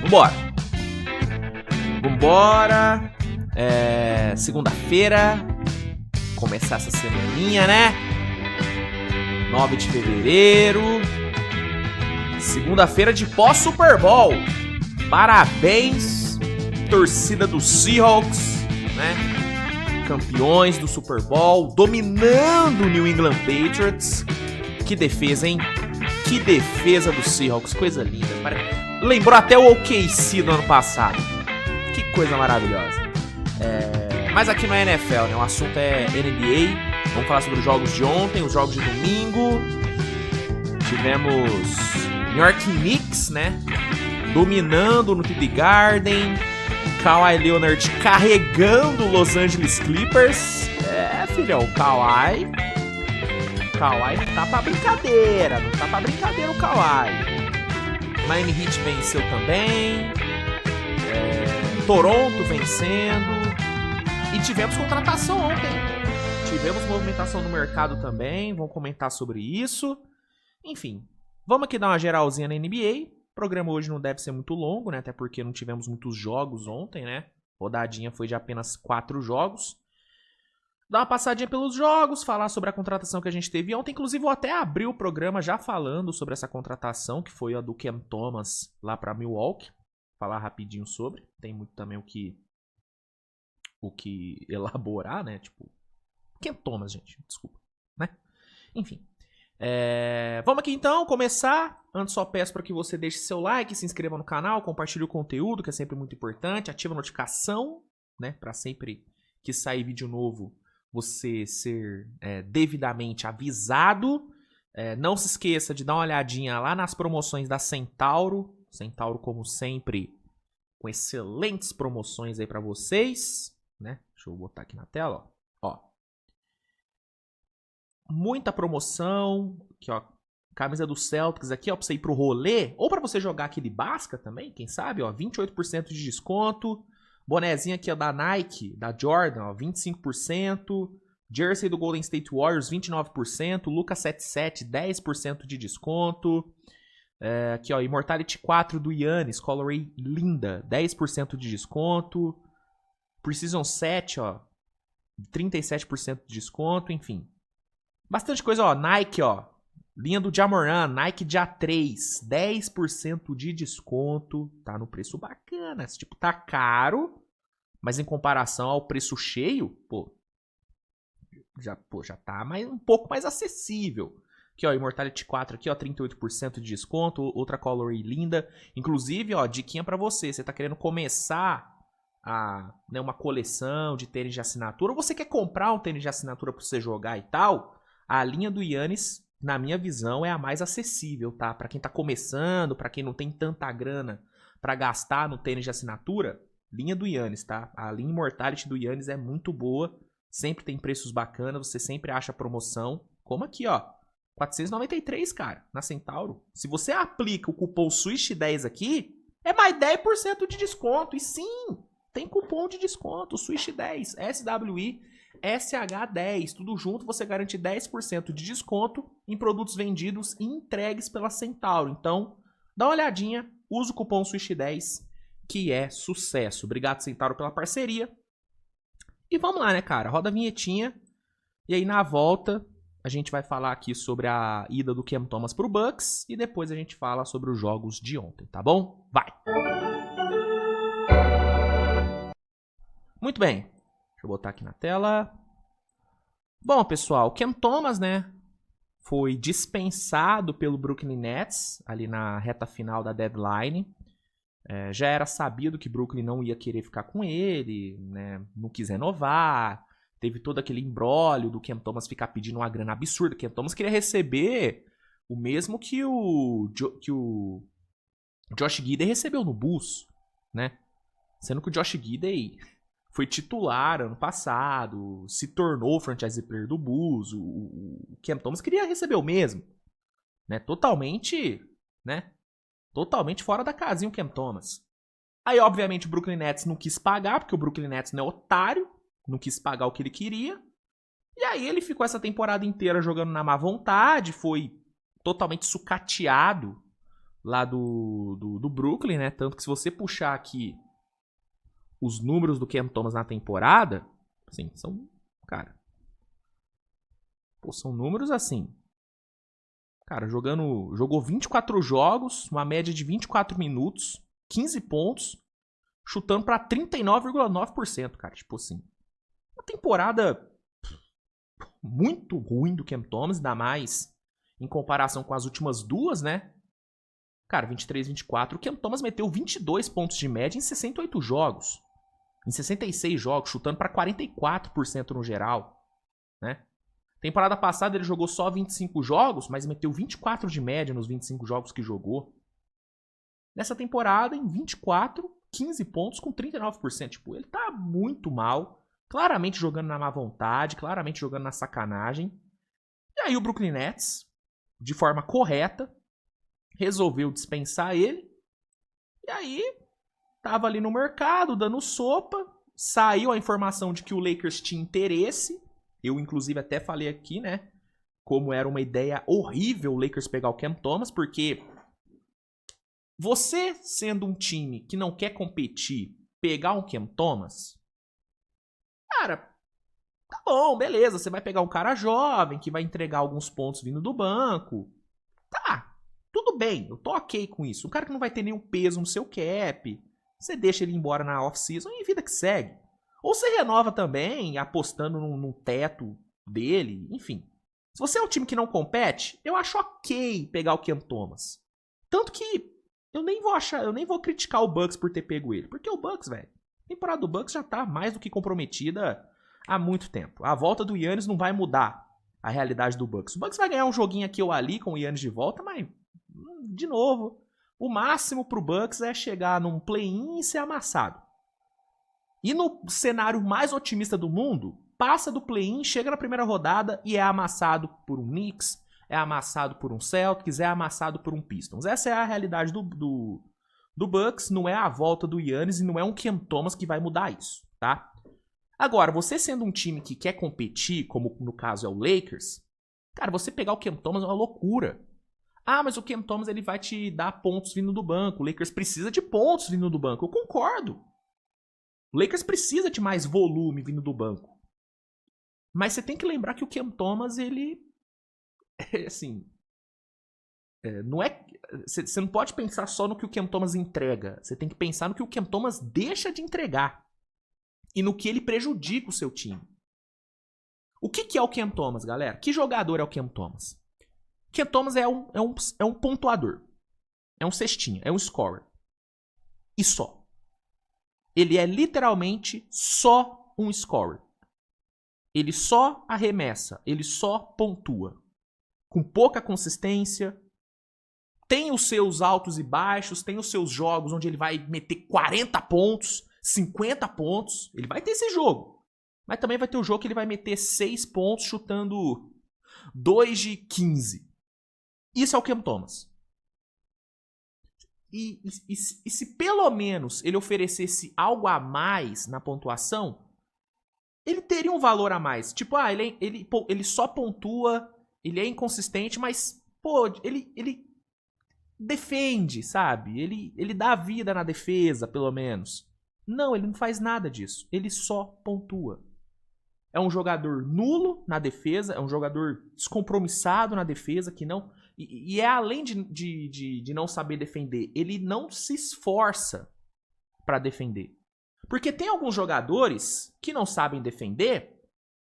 Vambora. Vambora. Segunda-feira. Começar essa semaninha, né? 9 de fevereiro. Segunda-feira de pós-Super Bowl. Parabéns, torcida do Seahawks, né? Campeões do Super Bowl, dominando o New England Patriots. Que defesa, hein? Que defesa do Seahawks, coisa linda. Lembrou até o OKC do ano passado. Que coisa maravilhosa. Mas aqui não é NFL, né? O assunto é NBA. Vamos falar sobre os jogos de ontem, os jogos de domingo. Tivemos New York Knicks, né? Dominando no TD Garden. Kawhi Leonard carregando o Los Angeles Clippers. Filhão, o Kawhi não tá pra brincadeira. Não tá pra brincadeira o Kawhi. Miami Heat venceu também. Toronto vencendo. E tivemos contratação ontem. Tivemos movimentação no mercado também. Vamos comentar sobre isso. Enfim, vamos aqui dar uma geralzinha na NBA. O programa hoje não deve ser muito longo, né? Até porque não tivemos muitos jogos ontem, né? Rodadinha foi de apenas 4 jogos. Dar uma passadinha pelos jogos, falar sobre a contratação que a gente teve ontem. Inclusive, eu até abri o programa já falando sobre essa contratação, que foi a do Cam Thomas lá para Milwaukee. Falar rapidinho sobre. Tem muito também o que elaborar, né? Tipo, Cam Thomas, gente. Desculpa, né? Enfim. Vamos aqui então começar. Antes só peço para que você deixe seu like, se inscreva no canal, compartilhe o conteúdo, que é sempre muito importante, ativa a notificação, né, para sempre que sair vídeo novo você ser devidamente avisado. Não se esqueça de dar uma olhadinha lá nas promoções da Centauro. Centauro, como sempre, com excelentes promoções aí para vocês, né? Deixa eu botar aqui na tela, ó. Muita promoção, aqui ó, camisa do Celtics aqui, ó, pra você ir pro rolê, ou pra você jogar aquele Basca também, quem sabe, ó, 28% de desconto, bonezinho aqui, ó, da Nike, da Jordan, ó, 25%, jersey do Golden State Warriors, 29%, Lucas 77, 10% de desconto, aqui, ó, Immortality 4 do Giannis, Colorway linda, 10% de desconto, Precision 7, ó, 37% de desconto, enfim. Bastante coisa, ó, Nike, ó, linha do Ja Morant, Nike Ja3, 10% de desconto, tá no preço bacana, esse tipo tá caro, mas em comparação ao preço cheio, já tá um pouco mais acessível. Aqui, ó, Immortality 4 aqui, ó, 38% de desconto, outra colorway linda, inclusive, ó, diquinha pra você tá querendo começar uma coleção de tênis de assinatura, ou você quer comprar um tênis de assinatura pra você jogar e tal, a linha do Giannis, na minha visão, é a mais acessível, tá? Pra quem tá começando, pra quem não tem tanta grana pra gastar no tênis de assinatura, linha do Giannis, tá? A linha Immortality do Giannis é muito boa, sempre tem preços bacanas, você sempre acha promoção, como aqui, ó, 493, cara, na Centauro. Se você aplica o cupom SWISH10 aqui, é mais 10% de desconto, e sim, tem cupom de desconto, SWISH10, SWISH10, tudo junto, você garante 10% de desconto em produtos vendidos e entregues pela Centauro. Então, dá uma olhadinha, usa o cupom SWISH10, que é sucesso. Obrigado, Centauro, pela parceria. E vamos lá, né, cara? Roda a vinhetinha. E aí, na volta, a gente vai falar aqui sobre a ida do Cam Thomas pro Bucks e depois a gente fala sobre os jogos de ontem, tá bom? Vai! Muito bem. Deixa eu botar aqui na tela. Bom, pessoal, o Cam Thomas, né, foi dispensado pelo Brooklyn Nets ali na reta final da deadline. Já era sabido que Brooklyn não ia querer ficar com ele, né, não quis renovar. Teve todo aquele imbróglio do Cam Thomas ficar pedindo uma grana absurda. O Cam Thomas queria receber o mesmo que o Josh Giddey recebeu no Bulls, né? Sendo que o Josh Giddey foi titular ano passado, se tornou franchise player do Bulls, o Cam Thomas queria receber o mesmo, né? Totalmente fora da casinha o Cam Thomas. Aí, obviamente, o Brooklyn Nets não quis pagar, porque o Brooklyn Nets não é otário, não quis pagar o que ele queria. E aí ele ficou essa temporada inteira jogando na má vontade, foi totalmente sucateado lá do Brooklyn, né? Tanto que se você puxar aqui os números do Cam Thomas na temporada, assim, são, cara, pô, são números assim. Cara, jogou 24 jogos, uma média de 24 minutos, 15 pontos, chutando pra 39,9%, cara. Tipo assim, uma temporada muito ruim do Cam Thomas, ainda mais em comparação com as últimas duas, né? Cara, 23, 24. O Cam Thomas meteu 22 pontos de média em 68 jogos. Em 66 jogos, chutando pra 44% no geral, né? Temporada passada ele jogou só 25 jogos, mas meteu 24 de média nos 25 jogos que jogou. Nessa temporada, em 24, 15 pontos com 39%. Tipo, ele tá muito mal. Claramente jogando na má vontade, claramente jogando na sacanagem. E aí o Brooklyn Nets, de forma correta, resolveu dispensar ele. E aí, tava ali no mercado, dando sopa. Saiu a informação de que o Lakers tinha interesse. Eu, inclusive, até falei aqui, né? Como era uma ideia horrível o Lakers pegar o Cam Thomas, porque você, sendo um time que não quer competir, pegar um Cam Thomas, cara, tá bom, beleza. Você vai pegar um cara jovem que vai entregar alguns pontos vindo do banco. Tá, tudo bem, eu tô ok com isso. Um cara que não vai ter nenhum peso no seu cap. Você deixa ele embora na off-season e vida que segue. Ou você renova também, apostando num teto dele, enfim. Se você é um time que não compete, eu acho ok pegar o Cam Thomas. Tanto que eu nem vou criticar o Bucks por ter pego ele. Porque o Bucks, velho, a temporada do Bucks já tá mais do que comprometida há muito tempo. A volta do Giannis não vai mudar a realidade do Bucks. O Bucks vai ganhar um joguinho aqui ou ali com o Giannis de volta, mas, de novo, o máximo pro Bucks é chegar num play-in e ser amassado. E no cenário mais otimista do mundo, passa do play-in, chega na primeira rodada e é amassado por um Knicks, é amassado por um Celtics, é amassado por um Pistons. Essa é a realidade do Bucks, não é a volta do Giannis e não é um Cam Thomas que vai mudar isso, tá? Agora, você sendo um time que quer competir, como no caso é o Lakers, cara, você pegar o Cam Thomas é uma loucura. Ah, mas o Cam Thomas ele vai te dar pontos vindo do banco. O Lakers precisa de pontos vindo do banco. Eu concordo. O Lakers precisa de mais volume vindo do banco. Mas você tem que lembrar que o Cam Thomas, ele... assim... não é... Você não pode pensar só no que o Cam Thomas entrega. Você tem que pensar no que o Cam Thomas deixa de entregar. E no que ele prejudica o seu time. O que é o Cam Thomas, galera? Que jogador é o Cam Thomas? O Cam Thomas é um pontuador. É um cestinha. É um scorer. E só. Ele é literalmente só um scorer. Ele só arremessa. Ele só pontua. Com pouca consistência. Tem os seus altos e baixos. Tem os seus jogos onde ele vai meter 40 pontos. 50 pontos. Ele vai ter esse jogo. Mas também vai ter o jogo que ele vai meter 6 pontos chutando 2 de 15. Isso é o Cam Thomas. E se pelo menos ele oferecesse algo a mais na pontuação, ele teria um valor a mais. Tipo, ele só pontua, ele é inconsistente, mas, pô, ele defende, sabe? Ele dá vida na defesa, pelo menos. Não, ele não faz nada disso. Ele só pontua. É um jogador nulo na defesa, é um jogador descompromissado na defesa, que não... E é além de não saber defender, ele não se esforça pra defender. Porque tem alguns jogadores que não sabem defender,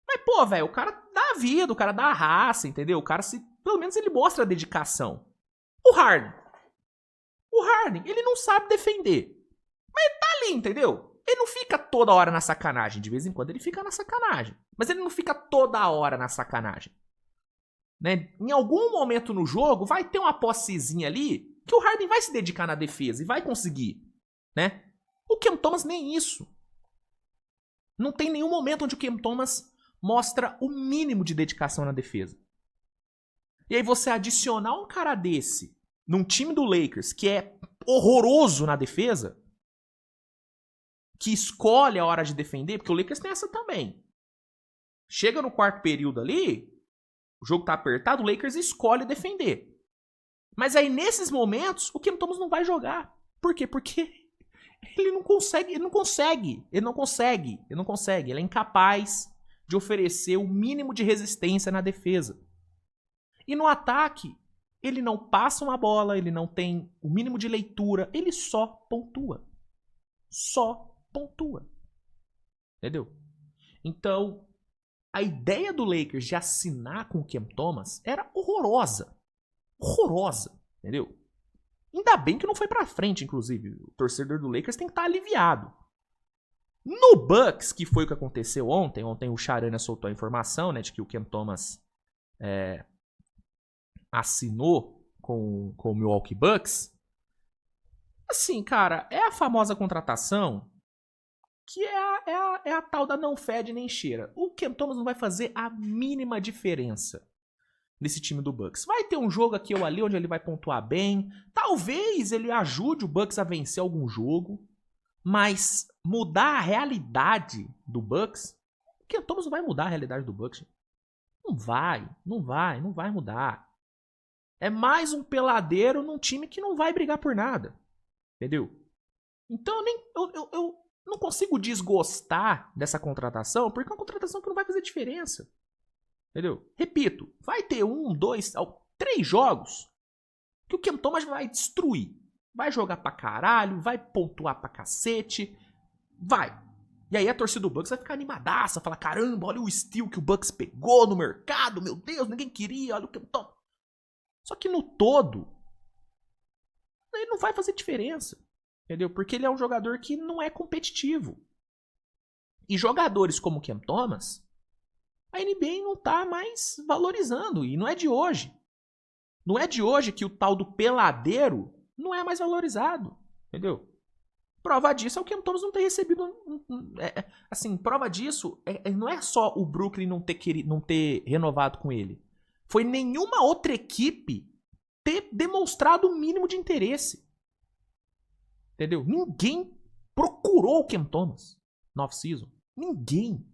mas, pô, velho, o cara dá a vida, o cara dá a raça, entendeu? O cara, pelo menos, ele mostra a dedicação. O Harden, ele não sabe defender. Mas ele tá ali, entendeu? Ele não fica toda hora na sacanagem. De vez em quando ele fica na sacanagem. Mas ele não fica toda hora na sacanagem. Né? Em algum momento no jogo vai ter uma possezinha ali que o Harden vai se dedicar na defesa e vai conseguir, né? O Cam Thomas nem isso. Não tem nenhum momento onde o Cam Thomas mostra o mínimo de dedicação na defesa. E aí você adicionar um cara desse num time do Lakers que é horroroso na defesa, que escolhe a hora de defender, porque o Lakers tem essa também. Chega no quarto período ali, o jogo tá apertado, o Lakers escolhe defender. Mas aí, nesses momentos, o Cam Thomas não vai jogar. Por quê? Porque ele não consegue. Ele é incapaz de oferecer o mínimo de resistência na defesa. E no ataque, ele não passa uma bola, ele não tem o mínimo de leitura, ele só pontua. Só pontua. Entendeu? Então, a ideia do Lakers de assinar com o Cam Thomas era horrorosa. Horrorosa, entendeu? Ainda bem que não foi pra frente, inclusive. O torcedor do Lakers tem que estar aliviado. No Bucks, que foi o que aconteceu ontem o Charania soltou a informação, né, de que o Cam Thomas assinou com o Milwaukee Bucks. Assim, cara, é a famosa contratação que é a tal da não fede nem cheira. O Cam Thomas não vai fazer a mínima diferença nesse time do Bucks. Vai ter um jogo aqui ou ali onde ele vai pontuar bem. Talvez ele ajude o Bucks a vencer algum jogo. Mas mudar a realidade do Bucks... O Cam Thomas não vai mudar a realidade do Bucks. Não vai mudar. É mais um peladeiro num time que não vai brigar por nada. Entendeu? Então eu não consigo desgostar dessa contratação, porque é uma contratação que não vai fazer diferença. Entendeu? Repito, vai ter 1, 2, 3 jogos que o Cam Thomas vai destruir. Vai jogar pra caralho, vai pontuar pra cacete, vai. E aí a torcida do Bucks vai ficar animadaça, falar, caramba, olha o steal que o Bucks pegou no mercado, meu Deus, ninguém queria, olha o Cam Thomas. Só que no todo, ele não vai fazer diferença, entendeu? Porque ele é um jogador que não é competitivo. E jogadores como o Cam Thomas, a NBA não tá mais valorizando, e não é de hoje. Não é de hoje que o tal do peladeiro não é mais valorizado, entendeu? Prova disso é o Cam Thomas não ter recebido... assim, prova disso não é só o Brooklyn não ter renovado com ele. Foi nenhuma outra equipe ter demonstrado o mínimo de interesse. Entendeu? Ninguém procurou o Cam Thomas no off-season. Ninguém.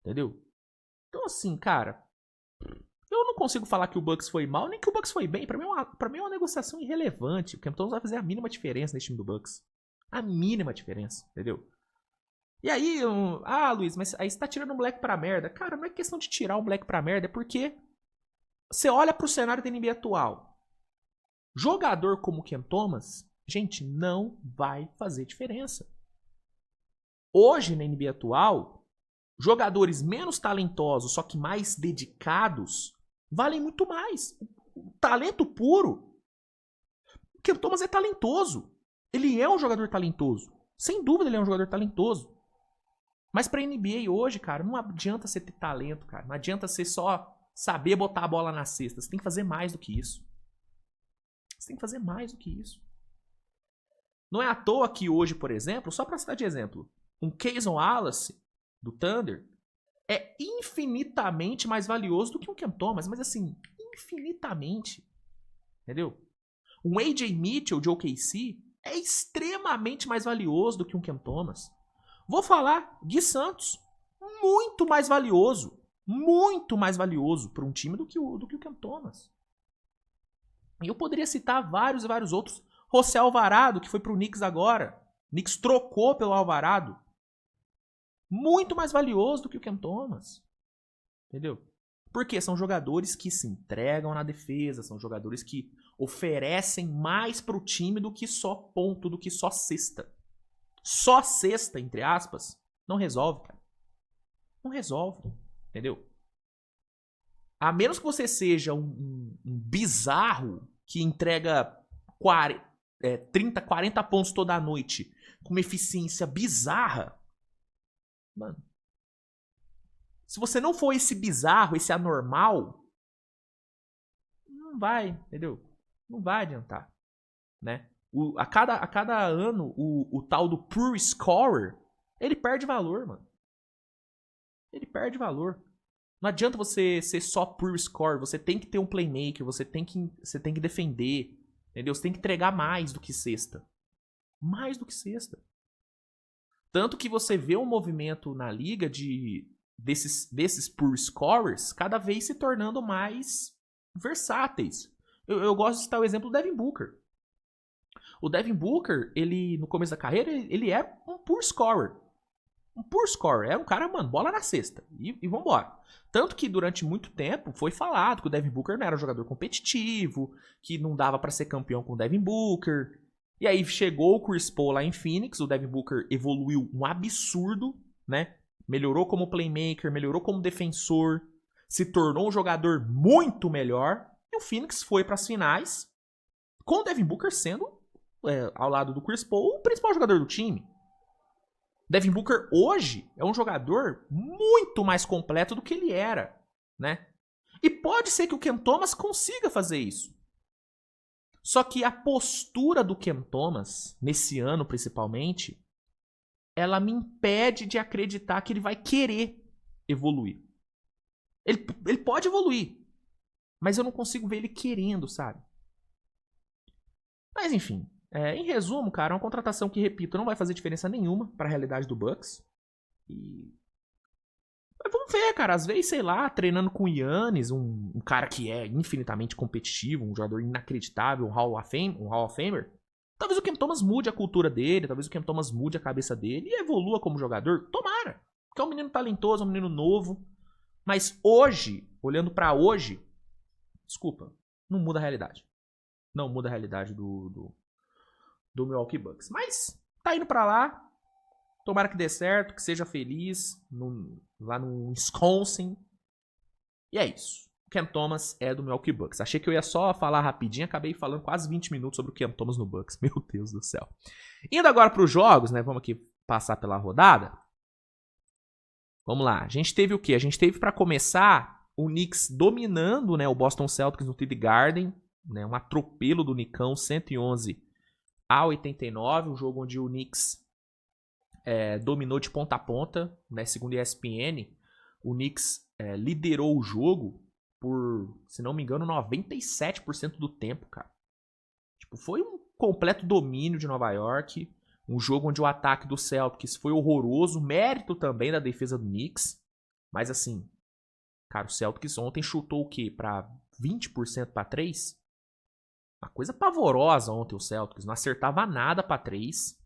Entendeu? Então, assim, cara, eu não consigo falar que o Bucks foi mal, nem que o Bucks foi bem. Pra mim é uma negociação irrelevante. O Cam Thomas vai fazer a mínima diferença nesse time do Bucks. A mínima diferença, entendeu? E aí, Luiz, mas aí você tá tirando o moleque pra merda. Cara, não é questão de tirar o moleque pra merda, é porque você olha pro cenário da NBA atual. Jogador como o Cam Thomas, gente, não vai fazer diferença. Hoje, na NBA atual, jogadores menos talentosos, só que mais dedicados, valem muito mais. O talento puro. O Cam Thomas é talentoso. Ele é um jogador talentoso. Sem dúvida ele é um jogador talentoso. Mas pra NBA hoje, cara, não adianta você ter talento, cara. Não adianta você só saber botar a bola na cesta. Você tem que fazer mais do que isso. Você tem que fazer mais do que isso. Não é à toa que hoje, por exemplo, só pra citar de exemplo, um Cason Wallace, do Thunder, é infinitamente mais valioso do que um Cam Thomas. Mas assim, infinitamente. Entendeu? Um AJ Mitchell de OKC é extremamente mais valioso do que um Cam Thomas. Vou falar Gui Santos, muito mais valioso para um time do que o Cam Thomas. E eu poderia citar vários e vários outros. José Alvarado, que foi pro Knicks agora. O Knicks trocou pelo Alvarado. Muito mais valioso do que o Cam Thomas. Entendeu? Porque são jogadores que se entregam na defesa, são jogadores que oferecem mais pro time do que só ponto, do que só cesta. Só cesta, entre aspas, não resolve, cara. Não resolve, entendeu? A menos que você seja um bizarro que entrega 30, 40 pontos toda noite com uma eficiência bizarra, mano, se você não for esse bizarro, esse anormal, não vai, entendeu? Não vai adiantar, né? A cada ano, o tal do pure scorer, ele perde valor, mano. Ele perde valor. Não adianta você ser só pure scorer, você tem que ter um playmaker, você tem que defender, entendeu? Você tem que entregar mais do que cesta. Mais do que cesta. Tanto que você vê um movimento na liga desses pure scorers cada vez se tornando mais versáteis. Eu gosto de citar o exemplo do Devin Booker. O Devin Booker, ele, no começo da carreira, ele era um poor scorer. Um poor scorer. Era um cara, mano, bola na cesta. E vambora. Tanto que durante muito tempo foi falado que o Devin Booker não era um jogador competitivo, que não dava pra ser campeão com o Devin Booker. E aí chegou o Chris Paul lá em Phoenix, o Devin Booker evoluiu um absurdo, né? Melhorou como playmaker, melhorou como defensor, se tornou um jogador muito melhor. E o Phoenix foi pras finais, com o Devin Booker sendo, ao lado do Chris Paul, o principal jogador do time. Devin Booker hoje é um jogador muito mais completo do que ele era, né? E pode ser que o Cam Thomas consiga fazer isso. Só que a postura do Cam Thomas, nesse ano principalmente, ela me impede de acreditar que ele vai querer evoluir. Ele pode evoluir, mas eu não consigo ver ele querendo, sabe? Mas enfim, em resumo, cara, é uma contratação que, repito, não vai fazer diferença nenhuma para a realidade do Bucks. Mas vamos ver, cara. Às vezes, sei lá, treinando com o Giannis, um cara que é infinitamente competitivo, um jogador inacreditável, um Hall of Famer. Talvez o Cam Thomas mude a cultura dele, talvez o Cam Thomas mude a cabeça dele e evolua como jogador. Tomara. Porque é um menino talentoso, é um menino novo. Mas hoje, olhando pra hoje, desculpa, não muda a realidade. Não muda a realidade do Milwaukee Bucks. Mas tá indo pra lá. Tomara que dê certo, que seja feliz lá no Wisconsin. E é isso. O Cam Thomas é do Milwaukee Bucks. Achei que eu ia só falar rapidinho, acabei falando quase 20 minutos sobre o Cam Thomas no Bucks. Meu Deus do céu. Indo agora para os jogos, né? Vamos aqui passar pela rodada. Vamos lá. A gente teve o quê? A gente teve, para começar, o Knicks dominando, né, o Boston Celtics no TD Garden. Né, um atropelo do Knicão, 111-89. Um jogo onde o Knicks dominou de ponta a ponta, né? Segundo a ESPN, o Knicks liderou o jogo por, se não me engano, 97% do tempo, cara. Tipo, foi um completo domínio de Nova York, um jogo onde o ataque do Celtics foi horroroso, mérito também da defesa do Knicks, mas assim, cara, o Celtics ontem chutou o quê? Pra 20% pra 3? Uma coisa pavorosa ontem o Celtics, não acertava nada pra 3.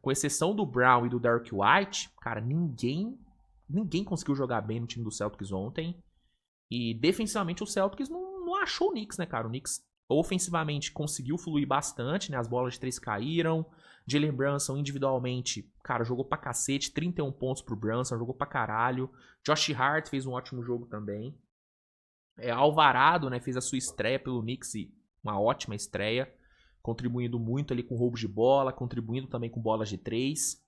Com exceção do Brown e do Derrick White, cara, ninguém conseguiu jogar bem no time do Celtics ontem. E defensivamente o Celtics não achou o Knicks, né, cara? O Knicks ofensivamente conseguiu fluir bastante, né? As bolas de 3 caíram. Jalen Brunson individualmente, cara, jogou pra cacete, 31 pontos pro Brunson, jogou pra caralho. Josh Hart fez um ótimo jogo também. Alvarado, né, fez a sua estreia pelo Knicks e uma ótima estreia, contribuindo muito ali com roubos de bola, contribuindo também com bolas de 3.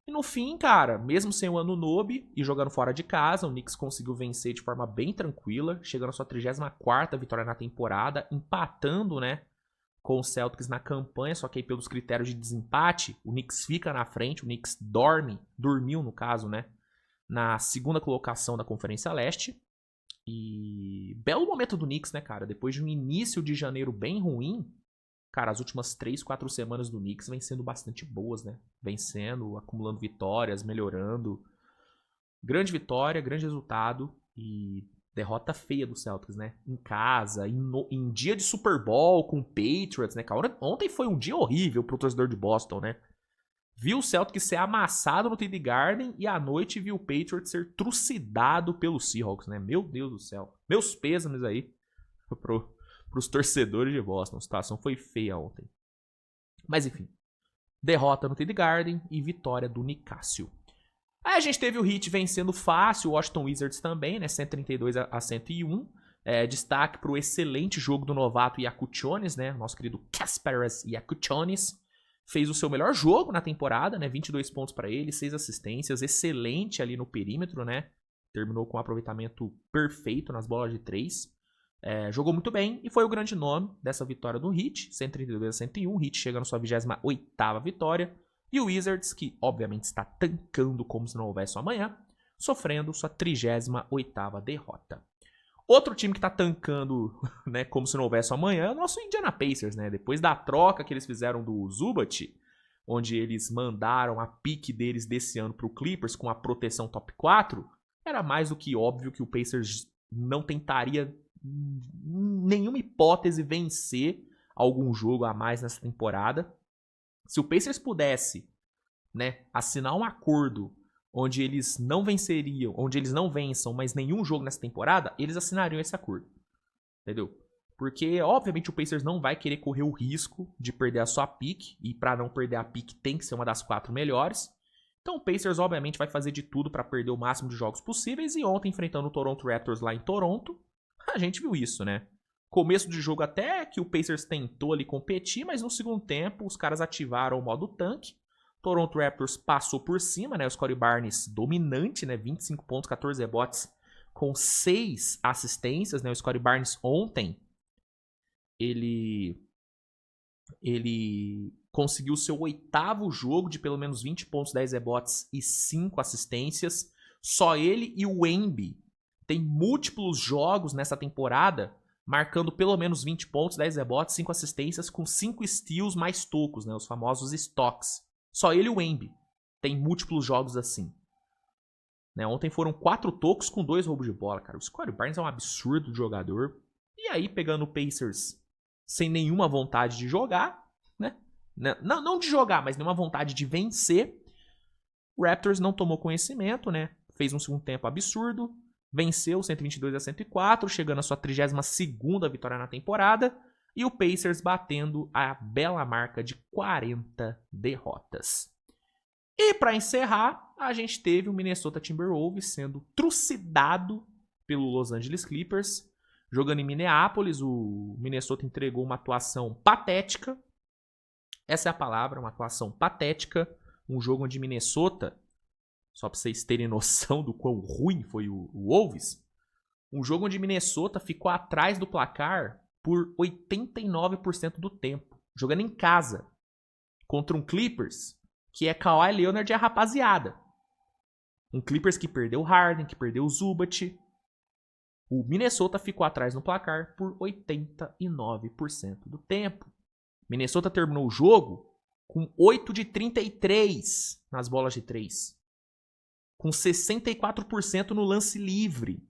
E no fim, cara, mesmo sem o Anunoby e jogando fora de casa, o Knicks conseguiu vencer de forma bem tranquila, chegando à sua 34ª vitória na temporada, empatando, né, com o Celtics na campanha, só que aí pelos critérios de desempate, o Knicks fica na frente, o Knicks dormiu no caso, né, na segunda colocação da Conferência Leste. E belo momento do Knicks, né, cara, depois de um início de janeiro bem ruim. Cara, as últimas 3, 4 semanas do Knicks vêm sendo bastante boas, né? Vencendo, acumulando vitórias, melhorando. Grande vitória, grande resultado e derrota feia do Celtics, né? Em casa, em dia de Super Bowl com o Patriots, né? Cara, ontem foi um dia horrível pro torcedor de Boston, né? Viu o Celtics ser amassado no TD Garden e à noite viu o Patriots ser trucidado pelos Seahawks, né? Meu Deus do céu. Meus pêsames aí pros torcedores de Boston. A situação foi feia ontem. Mas enfim. Derrota no TD Garden e vitória do Nicásio. Aí a gente teve o Heat vencendo fácil, o Washington Wizards também, né? 132-101. Destaque pro excelente jogo do novato Iacuchonis, né? Nosso querido Kasparas Iacuchonis. Fez o seu melhor jogo na temporada, né? 22 pontos para ele, 6 assistências. Excelente ali no perímetro, né? Terminou com um aproveitamento perfeito nas bolas de 3. Jogou muito bem e foi o grande nome dessa vitória do Heat, 132-101. O Heat chega na sua 28ª vitória. E o Wizards, que obviamente está tancando como se não houvesse amanhã, sofrendo sua 38ª derrota. Outro time que está tancando, né, como se não houvesse amanhã é o nosso Indiana Pacers, né? Depois da troca que eles fizeram do Zubat, onde eles mandaram a pique deles desse ano para o Clippers com a proteção top 4, era mais do que óbvio que o Pacers não tentaria nenhuma hipótese vencer algum jogo a mais nessa temporada. Se o Pacers pudesse, né, assinar um acordo onde eles não venceriam, onde eles não vençam mais nenhum jogo nessa temporada, eles assinariam esse acordo. Entendeu? Porque, obviamente, o Pacers não vai querer correr o risco de perder a sua pick, e para não perder a pick tem que ser uma das 4 melhores. Então o Pacers, obviamente, vai fazer de tudo para perder o máximo de jogos possíveis, e ontem, enfrentando o Toronto Raptors lá em Toronto, a gente viu isso, né? Começo de jogo até que o Pacers tentou ali competir, mas no segundo tempo os caras ativaram o modo tanque. Toronto Raptors passou por cima, né? O Scottie Barnes dominante, né? 25 pontos, 14 rebotes, com 6 assistências, né? O Scottie Barnes ontem, ele conseguiu o seu 8º jogo de pelo menos 20 pontos, 10 rebotes e 5 assistências. Só ele e o Wemby tem múltiplos jogos nessa temporada marcando pelo menos 20 pontos, 10 rebotes, 5 assistências, com 5 steals mais tocos, né? Os famosos stocks. Só ele e o Wemby tem múltiplos jogos assim. Né? Ontem foram 4 tocos com 2 roubos de bola, cara. O Scottie Barnes é um absurdo de jogador. E aí, pegando o Pacers sem nenhuma vontade de jogar, né? Não de jogar, mas nenhuma vontade de vencer, o Raptors não tomou conhecimento, né? Fez um segundo tempo absurdo, venceu 122-104, chegando à sua 32ª vitória na temporada, e o Pacers batendo a bela marca de 40 derrotas. E para encerrar, a gente teve o Minnesota Timberwolves sendo trucidado pelo Los Angeles Clippers. Jogando em Minneapolis, o Minnesota entregou uma atuação patética. Essa é a palavra, uma atuação patética. Um jogo onde Minnesota, só para vocês terem noção do quão ruim foi o Wolves, um jogo onde Minnesota ficou atrás do placar por 89% do tempo, jogando em casa, contra um Clippers que é Kawhi Leonard e a rapaziada. Um Clippers que perdeu o Harden, que perdeu o Zubat. O Minnesota ficou atrás no placar por 89% do tempo. Minnesota terminou o jogo com 8 de 33 nas bolas de 3. Com 64% no lance livre.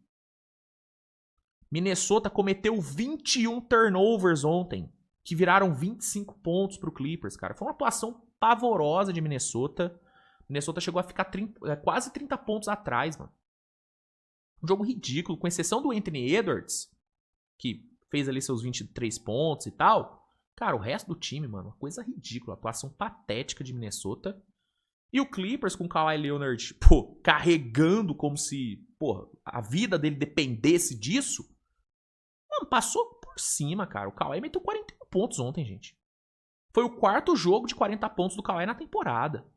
Minnesota cometeu 21 turnovers ontem, que viraram 25 pontos pro Clippers, cara. Foi uma atuação pavorosa de Minnesota. Minnesota chegou a ficar quase 30 pontos atrás, mano. Um jogo ridículo, com exceção do Anthony Edwards, que fez ali seus 23 pontos e tal. Cara, o resto do time, mano, uma coisa ridícula. Atuação patética de Minnesota. E o Clippers com o Kawhi Leonard, carregando como se, a vida dele dependesse disso. Mano, passou por cima, cara. O Kawhi meteu 41 pontos ontem, gente. Foi o 4º jogo de 40 pontos do Kawhi na temporada.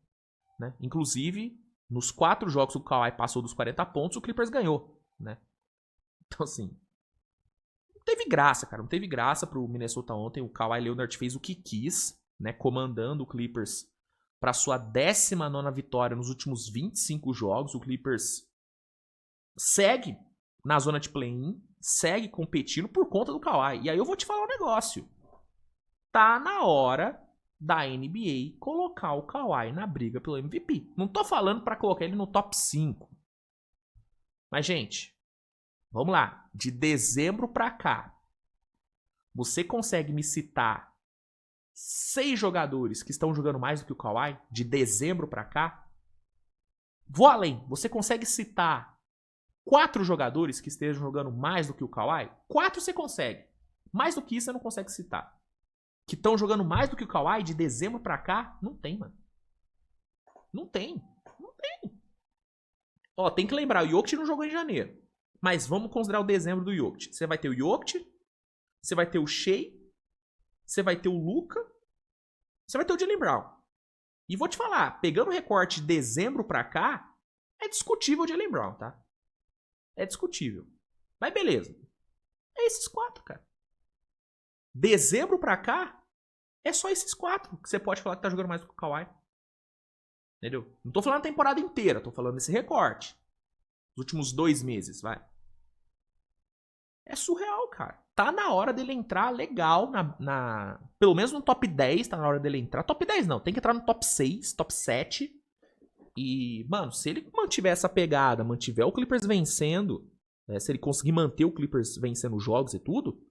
Né? Inclusive, nos 4 jogos que o Kawhi passou dos 40 pontos, o Clippers ganhou, né? Então, assim, não teve graça, cara. Não teve graça pro Minnesota ontem. O Kawhi Leonard fez o que quis, né? Comandando o Clippers para sua 19ª vitória nos últimos 25 jogos. O Clippers segue na zona de play-in, segue competindo por conta do Kawhi. E aí eu vou te falar um negócio. Tá na hora da NBA colocar o Kawhi na briga pelo MVP. Não tô falando pra colocar ele no top 5. Mas, gente, vamos lá. De dezembro pra cá, você consegue me citar 6 jogadores que estão jogando mais do que o Kawhi? De dezembro pra cá? Vou além. Você consegue citar 4 jogadores que estejam jogando mais do que o Kawhi? 4 você consegue. Mais do que isso você não consegue citar. Que estão jogando mais do que o Kawhi de dezembro pra cá? Não tem, mano. Não tem. Não tem. Ó, tem que lembrar, o Jokic não jogou em janeiro. Mas vamos considerar o dezembro do Jokic. Você vai ter o Jokic, você vai ter o Shea, você vai ter o Luka, você vai ter o Jaylen Brown. E vou te falar, pegando o recorte de dezembro pra cá, é discutível o Jaylen Brown, tá? É discutível. Mas beleza. É esses 4, cara. Dezembro pra cá, é só esses 4 que você pode falar que tá jogando mais do que o Kawhi. Entendeu? Não tô falando a temporada inteira, tô falando desse recorte. Os últimos 2 meses, vai. É surreal, cara. Tá na hora dele entrar legal pelo menos no top 10, tá na hora dele entrar. Top 10 não, tem que entrar no top 6, top 7. E, mano, se ele mantiver essa pegada, mantiver o Clippers vencendo, se ele conseguir manter o Clippers vencendo os jogos e tudo,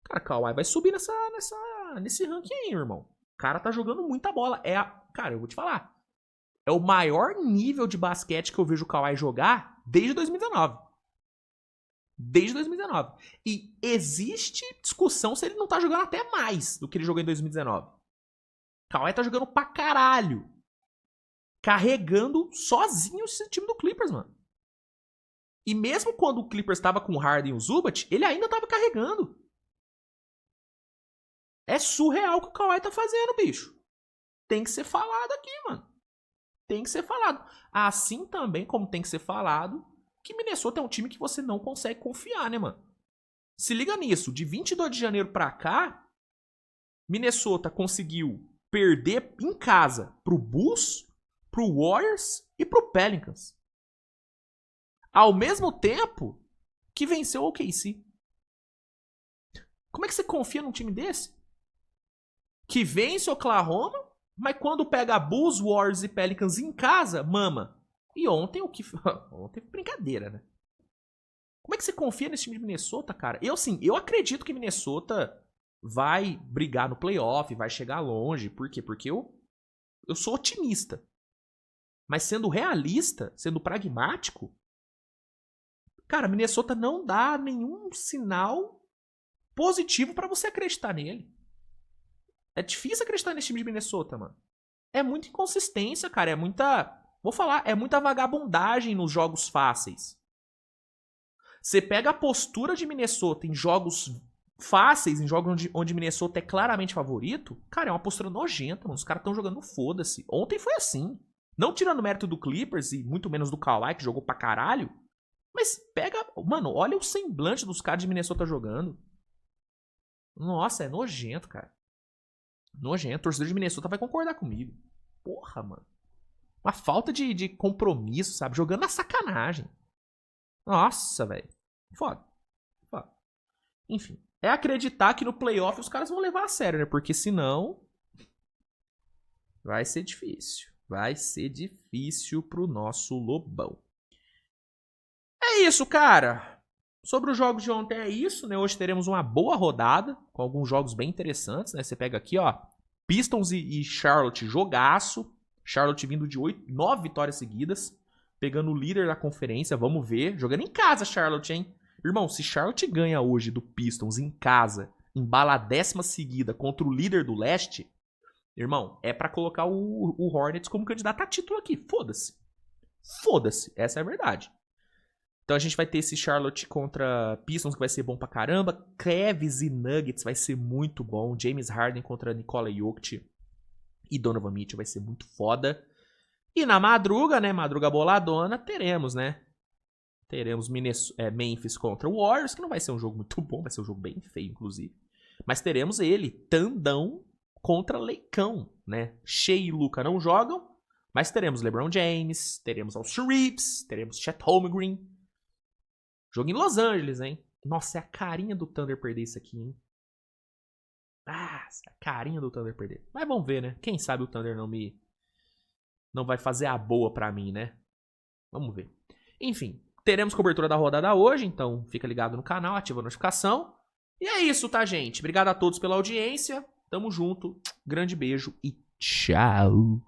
cara, Kawhi vai subir nesse ranking aí, irmão. O cara tá jogando muita bola. Cara, eu vou te falar. É o maior nível de basquete que eu vejo o Kawhi jogar desde 2019. Desde 2019. E existe discussão se ele não tá jogando até mais do que ele jogou em 2019. O Kawhi tá jogando pra caralho. Carregando sozinho esse time do Clippers, mano. E mesmo quando o Clippers tava com o Harden e o Zubat, ele ainda tava carregando. É surreal o que o Kawhi tá fazendo, bicho. Tem que ser falado aqui, mano. Tem que ser falado. Assim também como tem que ser falado que Minnesota é um time que você não consegue confiar, né, mano? Se liga nisso. De 22 de janeiro pra cá, Minnesota conseguiu perder em casa pro Bulls, pro Warriors e pro Pelicans. Ao mesmo tempo que venceu o OKC. Como é que você confia num time desse? Que vence Oklahoma, mas quando pega Bulls, Warriors e Pelicans em casa, mama. E ontem ontem foi brincadeira, né? Como é que você confia nesse time de Minnesota, cara? Eu acredito que Minnesota vai brigar no playoff, vai chegar longe. Por quê? Porque eu sou otimista. Mas sendo realista, sendo pragmático, cara, Minnesota não dá nenhum sinal positivo pra você acreditar nele. É difícil acreditar nesse time de Minnesota, mano. É muita inconsistência, cara. É muita... Vou falar, é muita vagabundagem nos jogos fáceis. Você pega a postura de Minnesota em jogos fáceis, em jogos onde Minnesota é claramente favorito, cara, é uma postura nojenta, mano. Os caras estão jogando foda-se. Ontem foi assim. Não tirando mérito do Clippers e muito menos do Kawhi, que jogou pra caralho. Mas pega... Mano, olha o semblante dos caras de Minnesota jogando. Nossa, é nojento, cara. Nojento. O torcedor de Minnesota vai concordar comigo. Porra, mano. Uma falta de compromisso, sabe? Jogando na sacanagem. Nossa, velho. Foda. Foda. Enfim. É acreditar que no playoff os caras vão levar a sério, né? Porque senão... vai ser difícil. Vai ser difícil pro nosso Lobão. É isso, cara. Sobre os jogos de ontem é isso, né? Hoje teremos uma boa rodada, com alguns jogos bem interessantes, né? Você pega aqui, ó, Pistons e Charlotte, jogaço. Charlotte vindo de 9 vitórias seguidas, pegando o líder da conferência, vamos ver. Jogando em casa, Charlotte, hein? Irmão, se Charlotte ganha hoje do Pistons em casa, embala a 10ª seguida contra o líder do leste, irmão, é pra colocar o Hornets como candidato a título aqui. Foda-se. Foda-se. Essa é a verdade. Então a gente vai ter esse Charlotte contra Pistons, que vai ser bom pra caramba. Cavs e Nuggets vai ser muito bom. James Harden contra Nikola Jokic e Donovan Mitchell vai ser muito foda. E na madruga, né, madruga boladona, teremos, né? Teremos Memphis contra o Warriors, que não vai ser um jogo muito bom, vai ser um jogo bem feio, inclusive. Mas teremos ele, Tandão contra Leicão, né? Shea e Luka não jogam, mas teremos LeBron James, teremos Austin Reeves, teremos Chet Holmgren. Jogo em Los Angeles, hein? Nossa, é a carinha do Thunder perder isso aqui, hein? Ah, a carinha do Thunder perder. Mas vamos ver, né? Quem sabe o Thunder não vai fazer a boa pra mim, né? Vamos ver. Enfim, teremos cobertura da rodada hoje, então fica ligado no canal, ativa a notificação. E é isso, tá, gente? Obrigado a todos pela audiência. Tamo junto. Grande beijo e tchau.